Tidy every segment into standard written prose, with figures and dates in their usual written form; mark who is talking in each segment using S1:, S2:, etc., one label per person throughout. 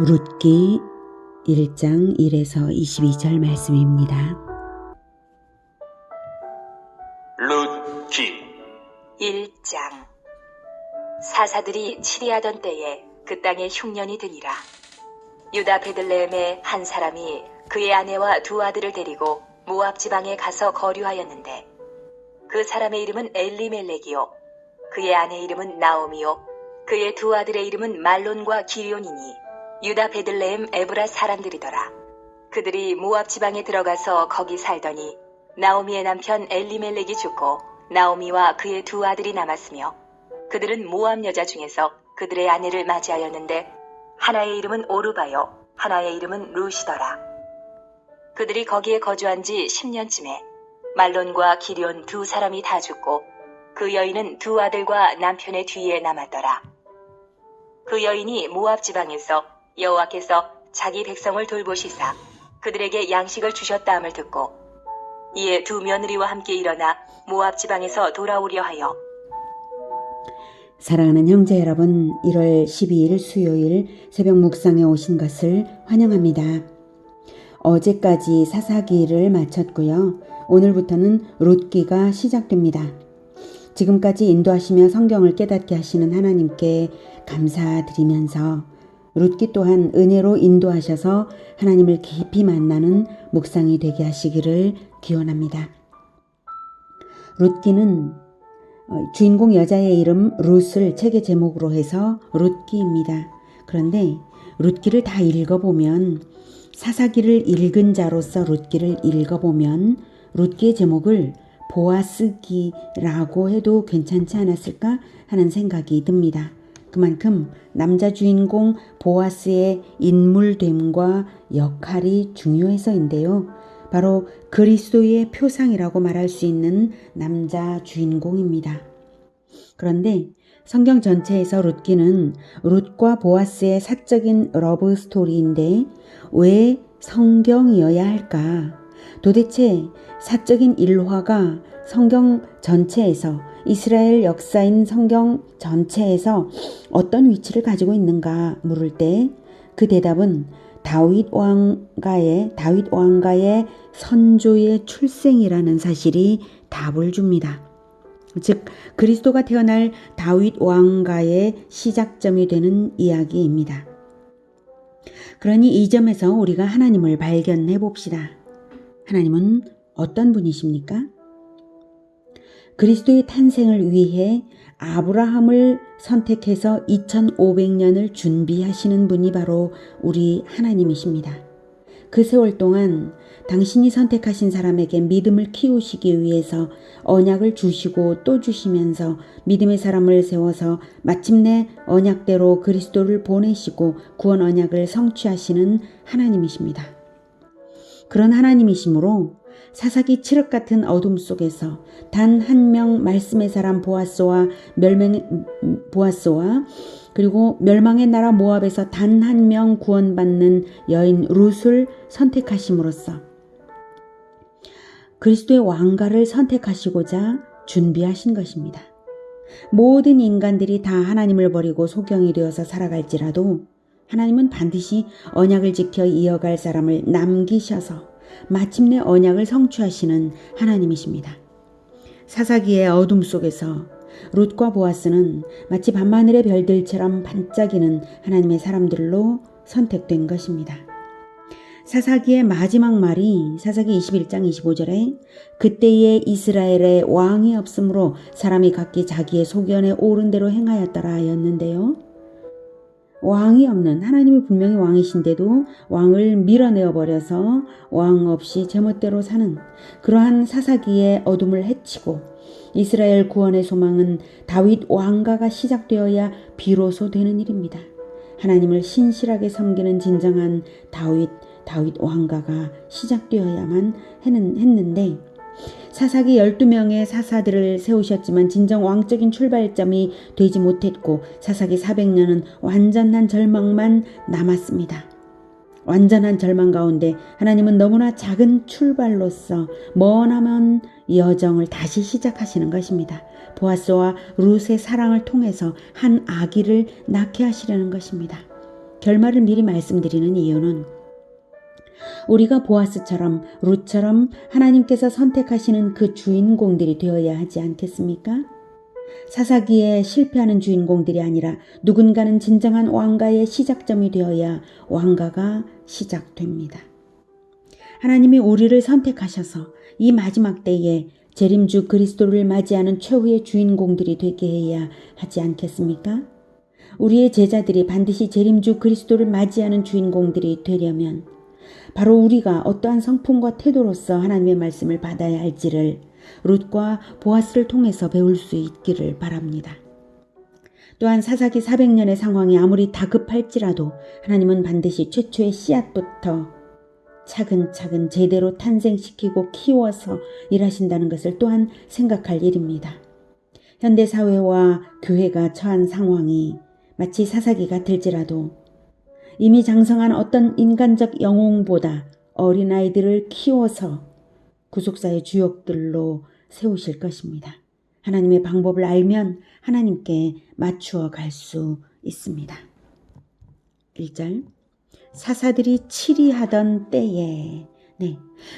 S1: 룻기 1장 1에서 22절 말씀입니다.
S2: 룻기
S3: 1장. 사사들이 치리하던 때에 그 땅에 흉년이 드니라. 유다 베들레헴의 한 사람이 그의 아내와 두 아들을 데리고 모압 지방에 가서 거류하였는데, 그 사람의 이름은 엘리멜렉이요 그의 아내 이름은 나오미요 그의 두 아들의 이름은 말론과 기럧이니 유다 베들레헴 에브라 사람들이더라. 그들이 모압 지방에 들어가서 거기 살더니 나오미의 남편 엘리멜렉이 죽고 나오미와 그의 두 아들이 남았으며, 그들은 모압 여자 중에서 그들의 아내를 맞이하였는데 하나의 이름은 오르바요 하나의 이름은 룻이더라. 그들이 거기에 거주한 지 10년쯤에 말론과 기럧 두 사람이 다 죽고 그 여인은 두 아들과 남편의 뒤에 남았더라. 그 여인이 모압 지방에서 여호와께서 자기 백성을 돌보시사 그들에게 양식을 주셨다함을 듣고 이에 두 며느리와 함께 일어나 모압 지방에서 돌아오려 하여.
S1: 사랑하는 형제 여러분, 1월 12일 수요일 새벽 묵상에 오신 것을 환영합니다. 어제까지 사사기를 마쳤고요. 오늘부터는 룻기가 시작됩니다. 지금까지 인도하시며 성경을 깨닫게 하시는 하나님께 감사드리면서 룻기 또한 은혜로 인도하셔서 하나님을 깊이 만나는 묵상이 되게 하시기를 기원합니다. 룻기는 주인공 여자의 이름 룻을 책의 제목으로 해서 룻기입니다. 그런데 룻기를 다 읽어보면, 사사기를 읽은 자로서 룻기를 읽어보면 룻기의 제목을 보아스기라고 해도 괜찮지 않았을까 하는 생각이 듭니다. 그만큼 남자 주인공 보아스의 인물됨과 역할이 중요해서인데요. 바로 그리스도의 표상이라고 말할 수 있는 남자 주인공입니다. 그런데 성경 전체에서 룻기는 룻과 보아스의 사적인 러브 스토리인데 왜 성경이어야 할까? 도대체 사적인 일화가 성경 전체에서, 이스라엘 역사인 성경 전체에서 어떤 위치를 가지고 있는가 물을 때 그 대답은 다윗 왕가의 선조의 출생이라는 사실이 답을 줍니다. 즉 그리스도가 태어날 다윗 왕가의 시작점이 되는 이야기입니다. 그러니 이 점에서 우리가 하나님을 발견해 봅시다. 하나님은 어떤 분이십니까? 그리스도의 탄생을 위해 아브라함을 선택해서 2500년을 준비하시는 분이 바로 우리 하나님이십니다. 그 세월 동안 당신이 선택하신 사람에게 믿음을 키우시기 위해서 언약을 주시고 또 주시면서 믿음의 사람을 세워서 마침내 언약대로 그리스도를 보내시고 구원 언약을 성취하시는 하나님이십니다. 그런 하나님이시므로 사사기 칠흑 같은 어둠 속에서 단 한 명 말씀의 사람 보아스와 그리고 멸망의 나라 모압에서 단 한 명 구원받는 여인 룻을 선택하심으로써 그리스도의 왕가를 선택하시고자 준비하신 것입니다. 모든 인간들이 다 하나님을 버리고 소경이 되어서 살아갈지라도 하나님은 반드시 언약을 지켜 이어갈 사람을 남기셔서 마침내 언약을 성취하시는 하나님이십니다. 사사기의 어둠 속에서 룻과 보아스는 마치 밤하늘의 별들처럼 반짝이는 하나님의 사람들로 선택된 것입니다. 사사기의 마지막 말이 사사기 21장 25절에 그때에 이스라엘에 왕이 없으므로 사람이 각기 자기의 소견에 옳은 대로 행하였더라 하였는데요. 왕이 없는, 하나님이 분명히 왕이신데도 왕을 밀어내어 버려서 왕 없이 제멋대로 사는 그러한 사사기의 어둠을 헤치고 이스라엘 구원의 소망은 다윗 왕가가 시작되어야 비로소 되는 일입니다. 하나님을 신실하게 섬기는 진정한 다윗 왕가가 시작되어야만 했는데, 사사기 12명의 사사들을 세우셨지만 진정 왕적인 출발점이 되지 못했고 사사기 400년은 완전한 절망만 남았습니다. 완전한 절망 가운데 하나님은 너무나 작은 출발로서 머나먼 여정을 다시 시작하시는 것입니다. 보아스와 룻의 사랑을 통해서 한 아기를 낳게 하시려는 것입니다. 결말을 미리 말씀드리는 이유는 우리가 보아스처럼 룻처럼 하나님께서 선택하시는 그 주인공들이 되어야 하지 않겠습니까? 사사기에 실패하는 주인공들이 아니라 누군가는 진정한 왕가의 시작점이 되어야 왕가가 시작됩니다. 하나님이 우리를 선택하셔서 이 마지막 때에 재림주 그리스도를 맞이하는 최후의 주인공들이 되게 해야 하지 않겠습니까? 우리의 제자들이 반드시 재림주 그리스도를 맞이하는 주인공들이 되려면 바로 우리가 어떠한 성품과 태도로서 하나님의 말씀을 받아야 할지를 룻과 보아스를 통해서 배울 수 있기를 바랍니다. 또한 사사기 400년의 상황이 아무리 다급할지라도 하나님은 반드시 최초의 씨앗부터 차근차근 제대로 탄생시키고 키워서 일하신다는 것을 또한 생각할 일입니다. 현대사회와 교회가 처한 상황이 마치 사사기 같을지라도 이미 장성한 어떤 인간적 영웅보다 어린아이들을 키워서 구속사의 주역들로 세우실 것입니다. 하나님의 방법을 알면 하나님께 맞추어 갈 수 있습니다. 1절 사사들이 치리하던 때에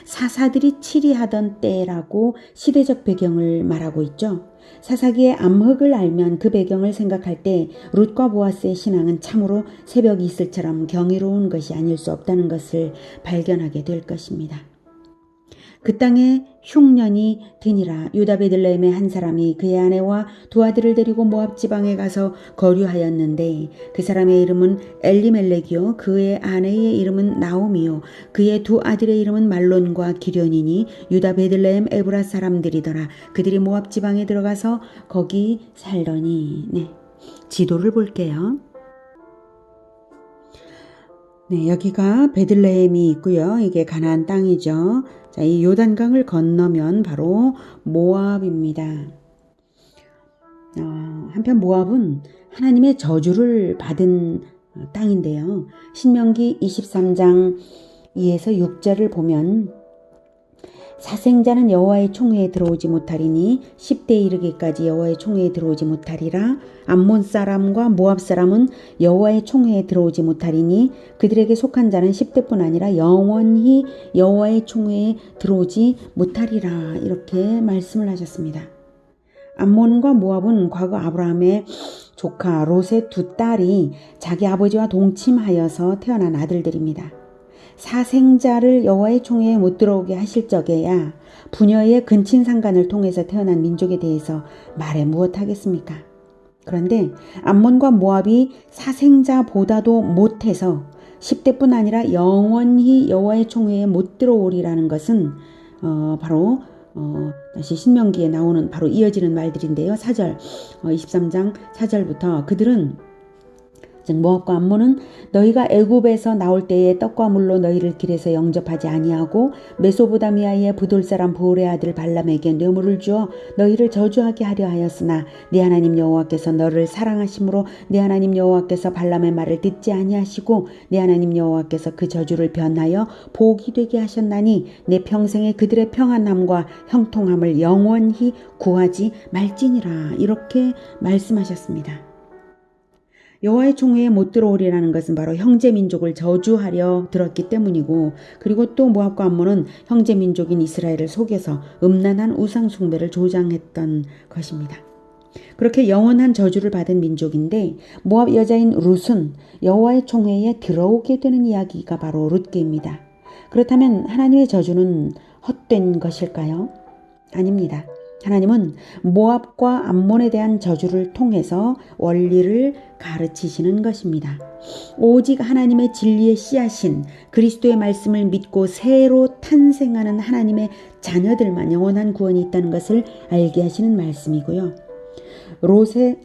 S1: 사사들이 치리하던 때라고 시대적 배경을 말하고 있죠. 사사기의 암흑을 알면 그 배경을 생각할 때 룻과 보아스의 신앙은 참으로 새벽 이슬처럼 경이로운 것이 아닐 수 없다는 것을 발견하게 될 것입니다. 그 땅에 흉년이 드니라. 유다 베들레헴의 한 사람이 그의 아내와 두 아들을 데리고 모압 지방에 가서 거류하였는데 그 사람의 이름은 엘리멜렉이요 그의 아내의 이름은 나오미요 그의 두 아들의 이름은 말론과 기련이니 유다 베들레헴 에브라 사람들이더라. 그들이 모압 지방에 들어가서 거기 살더니 지도를 볼게요. 여기가 베들레헴이 있고요. 이게 가나안 땅이죠. 자, 이 요단강을 건너면 바로 모압입니다. 한편 모압은 하나님의 저주를 받은 땅인데요. 신명기 23장 2에서 6절을 보면 사생자는 여호와의 총회에 들어오지 못하리니 10대에 이르기까지 여호와의 총회에 들어오지 못하리라. 암몬 사람과 모압 사람은 여호와의 총회에 들어오지 못하리니 그들에게 속한 자는 10대뿐 아니라 영원히 여호와의 총회에 들어오지 못하리라. 이렇게 말씀을 하셨습니다. 암몬과 모압은 과거 아브라함의 조카 롯의 두 딸이 자기 아버지와 동침하여서 태어난 아들들입니다. 사생자를 여호와의 총회에 못 들어오게 하실 적에야 부녀의 근친상간을 통해서 태어난 민족에 대해서 말해 무엇하겠습니까? 그런데 암몬과 모압이 사생자보다도 못해서 10대뿐 아니라 영원히 여호와의 총회에 못 들어오리라는 것은 바로 다시 신명기에 나오는 바로 이어지는 말들인데요. 4절 23장 4절부터 그들은 즉 모압과 암몬은 너희가 애굽에서 나올 때에 떡과 물로 너희를 길에서 영접하지 아니하고 메소보다미아의 부돌 사람 보울의 아들 발람에게 뇌물을 주어 너희를 저주하게 하려 하였으나 네 하나님 여호와께서 너를 사랑하심으로 네 하나님 여호와께서 발람의 말을 듣지 아니하시고 네 하나님 여호와께서 그 저주를 변하여 복이 되게 하셨나니 내 평생에 그들의 평안함과 형통함을 영원히 구하지 말지니라. 이렇게 말씀하셨습니다. 여호와의 총회에 못 들어오리라는 것은 바로 형제 민족을 저주하려 들었기 때문이고, 그리고 또 모압과 암몬은 형제 민족인 이스라엘을 속여서 음란한 우상 숭배를 조장했던 것입니다. 그렇게 영원한 저주를 받은 민족인데 모압 여자인 룻은 여호와의 총회에 들어오게 되는 이야기가 바로 룻기입니다. 그렇다면 하나님의 저주는 헛된 것일까요? 아닙니다. 하나님은 모압과 암몬에 대한 저주를 통해서 원리를 가르치시는 것입니다. 오직 하나님의 진리의 씨앗인 그리스도의 말씀을 믿고 새로 탄생하는 하나님의 자녀들만 영원한 구원이 있다는 것을 알게 하시는 말씀이고요. 룻의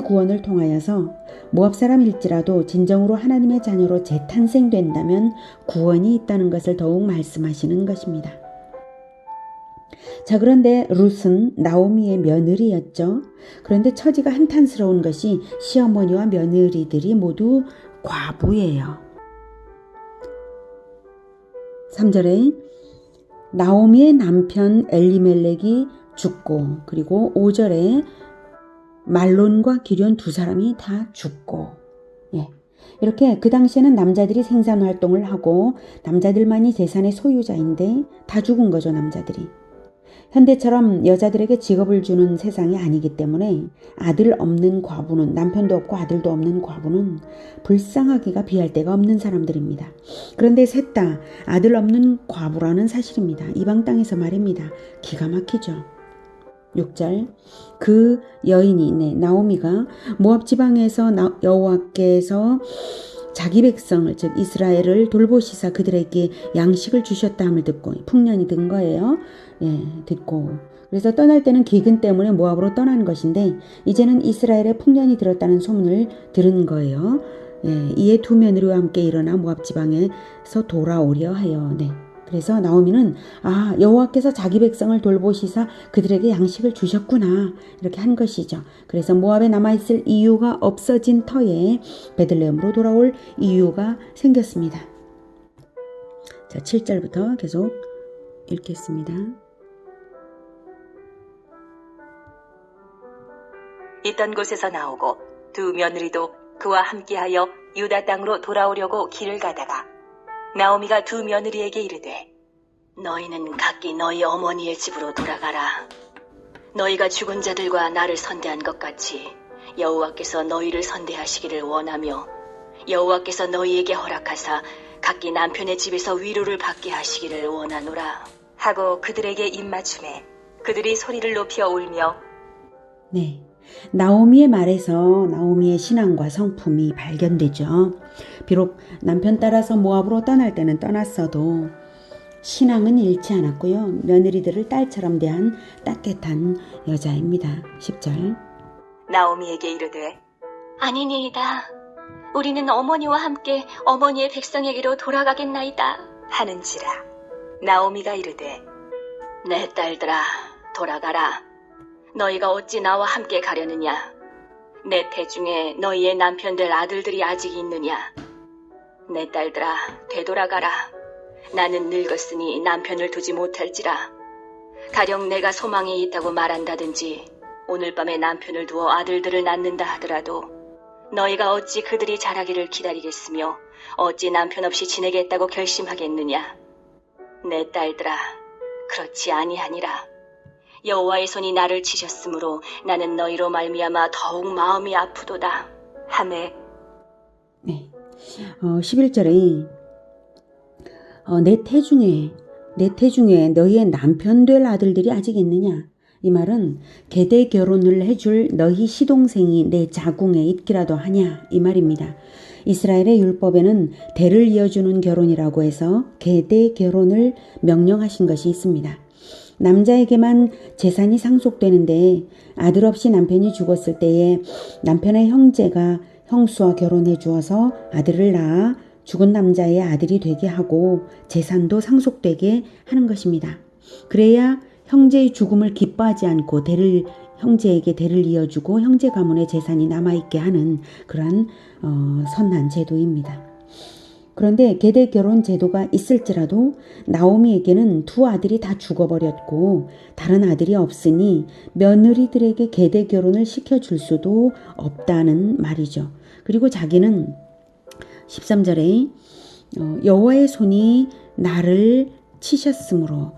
S1: 구원을 통하여서 모압 사람일지라도 진정으로 하나님의 자녀로 재탄생된다면 구원이 있다는 것을 더욱 말씀하시는 것입니다. 자, 그런데 룻은 나오미의 며느리였죠. 그런데 처지가 한탄스러운 것이 시어머니와 며느리들이 모두 과부예요. 3절에 나오미의 남편 엘리멜렉이 죽고, 그리고 5절에 말론과 기련 두 사람이 다 죽고, 이렇게 그 당시에는 남자들이 생산 활동을 하고 남자들만이 재산의 소유자인데 다 죽은 거죠, 남자들이. 현대처럼 여자들에게 직업을 주는 세상이 아니기 때문에 아들 없는 과부는, 남편도 없고 아들도 없는 과부는 불쌍하기가 비할 데가 없는 사람들입니다. 그런데 셋 다 아들 없는 과부라는 사실입니다. 이방 땅에서 말입니다. 기가 막히죠. 6절 그 여인이 나오미가 모압 지방에서 여호와께서 자기 백성을 즉 이스라엘을 돌보시사 그들에게 양식을 주셨다 함을 듣고 풍년이 든 거예요. 듣고 그래서 떠날 때는 기근 때문에 모압으로 떠난 것인데 이제는 이스라엘에 풍년이 들었다는 소문을 들은 거예요. 이에 두 며느리와 함께 일어나 모압 지방에서 돌아오려 하여. 그래서 나오미는 여호와께서 자기 백성을 돌보시사 그들에게 양식을 주셨구나 이렇게 한 것이죠. 그래서 모압에 남아있을 이유가 없어진 터에 베들레헴으로 돌아올 이유가 생겼습니다. 자, 7절부터 계속 읽겠습니다.
S3: 있던 곳에서 나오고 두 며느리도 그와 함께하여 유다 땅으로 돌아오려고 길을 가다가 나오미가 두 며느리에게 이르되 너희는 각기 너희 어머니의 집으로 돌아가라. 너희가 죽은 자들과 나를 선대한 것 같이 여호와께서 너희를 선대하시기를 원하며 여호와께서 너희에게 허락하사 각기 남편의 집에서 위로를 받게 하시기를 원하노라 하고 그들에게 입맞춤에 그들이 소리를 높여 울며
S1: 나오미의 말에서 나오미의 신앙과 성품이 발견되죠. 비록 남편 따라서 모압으로 떠날 때는 떠났어도 신앙은 잃지 않았고요. 며느리들을 딸처럼 대한 따뜻한 여자입니다. 10절
S3: 나오미에게 이르되 아니니이다. 우리는 어머니와 함께 어머니의 백성에게로 돌아가겠나이다 하는지라. 나오미가 이르되 내 딸들아 돌아가라. 너희가 어찌 나와 함께 가려느냐? 내 태중에 너희의 남편 될 아들들이 아직 있느냐? 내 딸들아 되돌아가라. 나는 늙었으니 남편을 두지 못할지라. 가령 내가 소망이 있다고 말한다든지 오늘 밤에 남편을 두어 아들들을 낳는다 하더라도 너희가 어찌 그들이 자라기를 기다리겠으며 어찌 남편 없이 지내겠다고 결심하겠느냐? 내 딸들아 그렇지 아니하니라. 여호와의 손이 나를 치셨으므로 나는 너희로 말미암아 더욱 마음이 아프도다 하매
S1: 11절에 내 태중에 너희의 남편 될 아들들이 아직 있느냐? 이 말은 계대 결혼을 해줄 너희 시동생이 내 자궁에 있기라도 하냐? 이 말입니다. 이스라엘의 율법에는 대를 이어주는 결혼이라고 해서 계대 결혼을 명령하신 것이 있습니다. 남자에게만 재산이 상속되는데 아들 없이 남편이 죽었을 때에 남편의 형제가 형수와 결혼해 주어서 아들을 낳아 죽은 남자의 아들이 되게 하고 재산도 상속되게 하는 것입니다. 그래야 형제의 죽음을 기뻐하지 않고 형제에게 대를 이어주고 형제 가문의 재산이 남아있게 하는 그러한 선한 제도입니다. 그런데 계대 결혼 제도가 있을지라도 나오미에게는 두 아들이 다 죽어버렸고 다른 아들이 없으니 며느리들에게 계대 결혼을 시켜줄 수도 없다는 말이죠. 그리고 자기는 13절에 여호와의 손이 나를 치셨으므로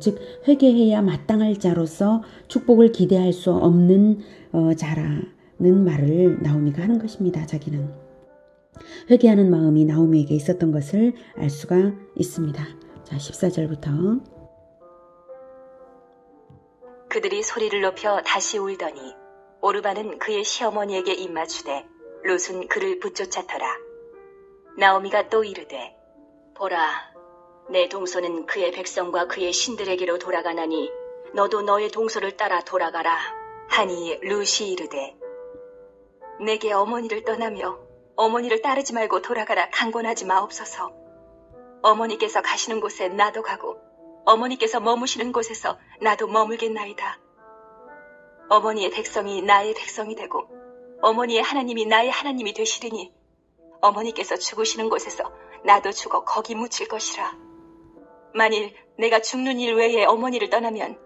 S1: 즉 회개해야 마땅할 자로서 축복을 기대할 수 없는 자라는 말을 나오미가 하는 것입니다. 자기는 회개하는 마음이 나오미에게 있었던 것을 알 수가 있습니다. 자, 14절부터
S3: 그들이 소리를 높여 다시 울더니 오르바는 그의 시어머니에게 입맞추되 롯은 그를 붙쫓아더라. 나오미가 또 이르되 보라 내 동서는 그의 백성과 그의 신들에게로 돌아가나니 너도 너의 동서를 따라 돌아가라 하니 롯이 이르되 내게 어머니를 떠나며 어머니를 따르지 말고 돌아가라 강권하지 마옵소서. 어머니께서 가시는 곳에 나도 가고 어머니께서 머무시는 곳에서 나도 머물겠나이다. 어머니의 백성이 나의 백성이 되고 어머니의 하나님이 나의 하나님이 되시리니 어머니께서 죽으시는 곳에서 나도 죽어 거기 묻힐 것이라. 만일 내가 죽는 일 외에 어머니를 떠나면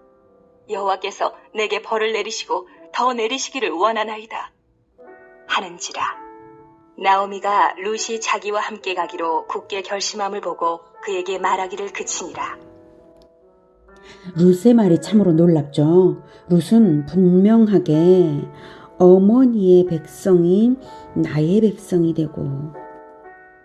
S3: 여호와께서 내게 벌을 내리시고 더 내리시기를 원하나이다 하는지라. 나오미가 룻이 자기와 함께 가기로 굳게 결심함을 보고 그에게 말하기를 그치니라.
S1: 룻의 말이 참으로 놀랍죠. 룻은 분명하게 어머니의 백성이 나의 백성이 되고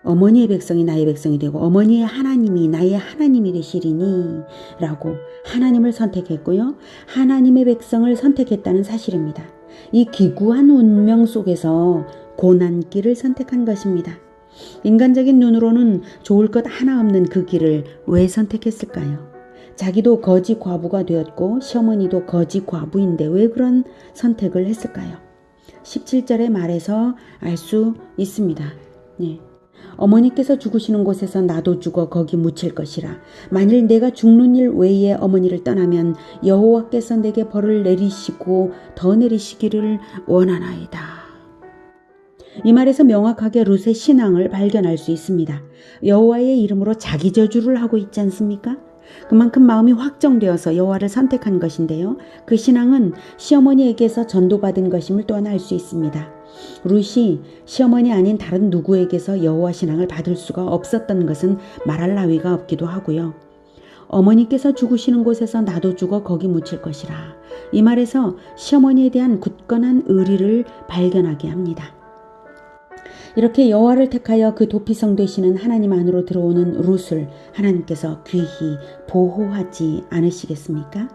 S1: 어머니의 백성이 나의 백성이 되고 어머니의 하나님이 나의 하나님이 되시리니 라고 하나님을 선택했고요. 하나님의 백성을 선택했다는 사실입니다. 이 기구한 운명 속에서 고난길을 선택한 것입니다. 인간적인 눈으로는 좋을 것 하나 없는 그 길을 왜 선택했을까요? 자기도 거지 과부가 되었고 시어머니도 거지 과부인데 왜 그런 선택을 했을까요? 17절의 말에서 알 수 있습니다. 네. 어머니께서 죽으시는 곳에서 나도 죽어 거기 묻힐 것이라. 만일 내가 죽는 일 외에 어머니를 떠나면 여호와께서 내게 벌을 내리시고 더 내리시기를 원하나이다. 이 말에서 명확하게 룻의 신앙을 발견할 수 있습니다. 여호와의 이름으로 자기 저주를 하고 있지 않습니까? 그만큼 마음이 확정되어서 여호와를 선택한 것인데요. 그 신앙은 시어머니에게서 전도받은 것임을 또한 알 수 있습니다. 룻이 시어머니 아닌 다른 누구에게서 여호와 신앙을 받을 수가 없었던 것은 말할 나위가 없기도 하고요. 어머니께서 죽으시는 곳에서 나도 죽어 거기 묻힐 것이라. 이 말에서 시어머니에 대한 굳건한 의리를 발견하게 합니다. 이렇게 여호와를 택하여 그 도피성 되시는 하나님 안으로 들어오는 룻을 하나님께서 귀히 보호하지 않으시겠습니까?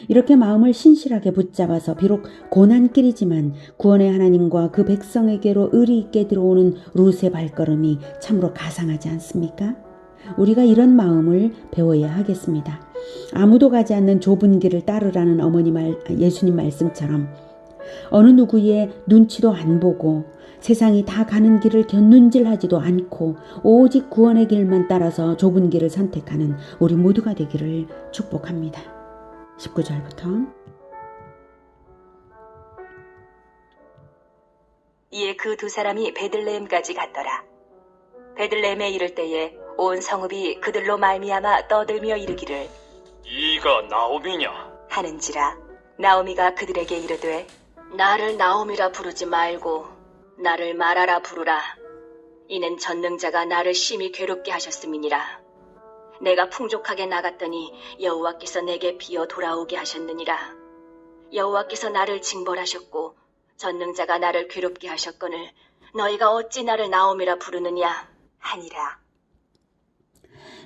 S1: 이렇게 마음을 신실하게 붙잡아서 비록 고난길이지만 구원의 하나님과 그 백성에게로 의리 있게 들어오는 룻의 발걸음이 참으로 가상하지 않습니까? 우리가 이런 마음을 배워야 하겠습니다. 아무도 가지 않는 좁은 길을 따르라는 예수님 말씀처럼 어느 누구의 눈치도 안 보고 세상이 다 가는 길을 곁눈질하지도 않고 오직 구원의 길만 따라서 좁은 길을 선택하는 우리 모두가 되기를 축복합니다. 19절부터
S3: 이에 그 두 사람이 베들레헴까지 갔더라. 베들레헴에 이를 때에 온 성읍이 그들로 말미암아 떠들며 이르기를
S2: 이가 나오미냐?
S3: 하는지라. 나오미가 그들에게 이르되 나를 나오미라 부르지 말고 나를 마라라 부르라. 이는 전능자가 나를 심히 괴롭게 하셨음이니라. 내가 풍족하게 나갔더니 여호와께서 내게 비어 돌아오게 하셨느니라. 여호와께서 나를 징벌하셨고 전능자가 나를 괴롭게 하셨거늘 너희가 어찌 나를 나오미라 부르느냐 하니라.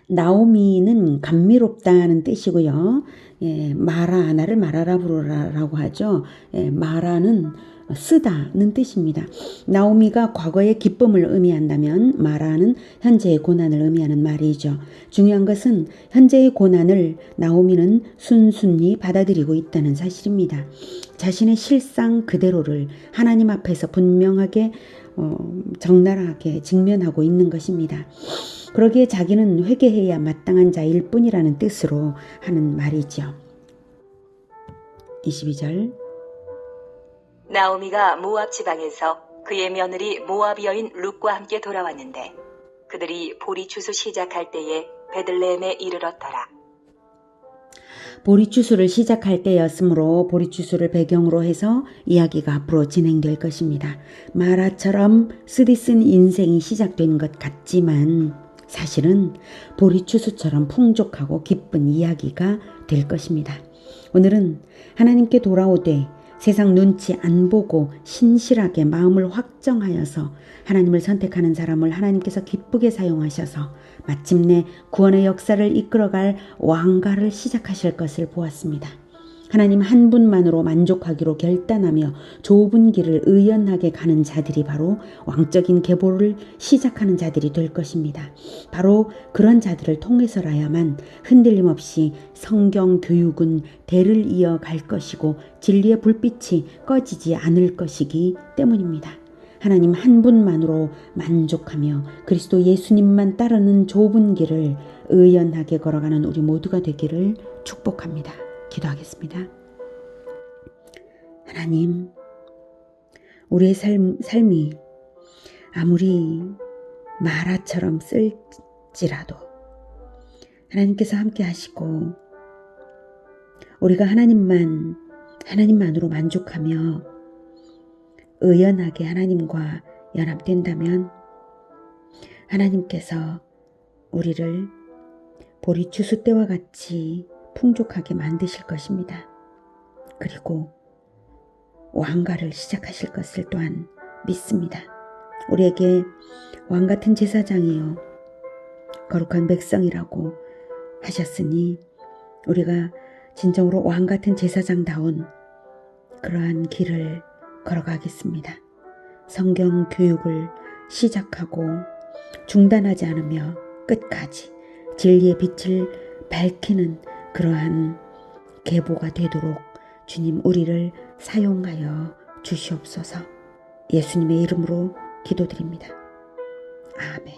S1: 나오미는 감미롭다는 뜻이고요. 나를 마라라 부르라라고 하죠. 마라는 쓰다는 뜻입니다. 나오미가 과거의 기쁨을 의미한다면 마라는 현재의 고난을 의미하는 말이죠. 중요한 것은 현재의 고난을 나오미는 순순히 받아들이고 있다는 사실입니다. 자신의 실상 그대로를 하나님 앞에서 분명하게 적나라하게 직면하고 있는 것입니다. 그러기에 자기는 회개해야 마땅한 자일 뿐이라는 뜻으로 하는 말이죠. 22절
S3: 나오미가 모압 지방에서 그의 며느리 모압 여인 룻과 함께 돌아왔는데 그들이 보리 추수 시작할 때에 베들레헴에 이르렀더라.
S1: 보리 추수를 시작할 때였으므로 보리 추수를 배경으로 해서 이야기가 앞으로 진행될 것입니다. 마라처럼 쓰디쓴 인생이 시작된 것 같지만 사실은 보리 추수처럼 풍족하고 기쁜 이야기가 될 것입니다. 오늘은 하나님께 돌아오되 세상 눈치 안 보고 신실하게 마음을 확정하여서 하나님을 선택하는 사람을 하나님께서 기쁘게 사용하셔서 마침내 구원의 역사를 이끌어갈 왕가를 시작하실 것을 보았습니다. 하나님 한 분만으로 만족하기로 결단하며 좁은 길을 의연하게 가는 자들이 바로 왕적인 계보를 시작하는 자들이 될 것입니다. 바로 그런 자들을 통해서라야만 흔들림 없이 성경 교육은 대를 이어갈 것이고 진리의 불빛이 꺼지지 않을 것이기 때문입니다. 하나님 한 분만으로 만족하며 그리스도 예수님만 따르는 좁은 길을 의연하게 걸어가는 우리 모두가 되기를 축복합니다. 기도하겠습니다. 하나님, 우리의 삶이 아무리 마라처럼 쓸지라도 하나님께서 함께 하시고 우리가 하나님만으로 만족하며 의연하게 하나님과 연합된다면 하나님께서 우리를 보리 추수 때와 같이 풍족하게 만드실 것입니다. 그리고 왕가를 시작하실 것을 또한 믿습니다. 우리에게 왕같은 제사장이요 거룩한 백성이라고 하셨으니 우리가 진정으로 왕같은 제사장다운 그러한 길을 걸어가겠습니다. 성경 교육을 시작하고 중단하지 않으며 끝까지 진리의 빛을 밝히는 그러한 계보가 되도록 주님 우리를 사용하여 주시옵소서. 예수님의 이름으로 기도드립니다. 아멘.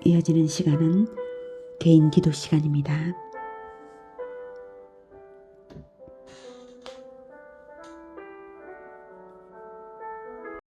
S1: 이어지는 시간은 개인 기도 시간입니다.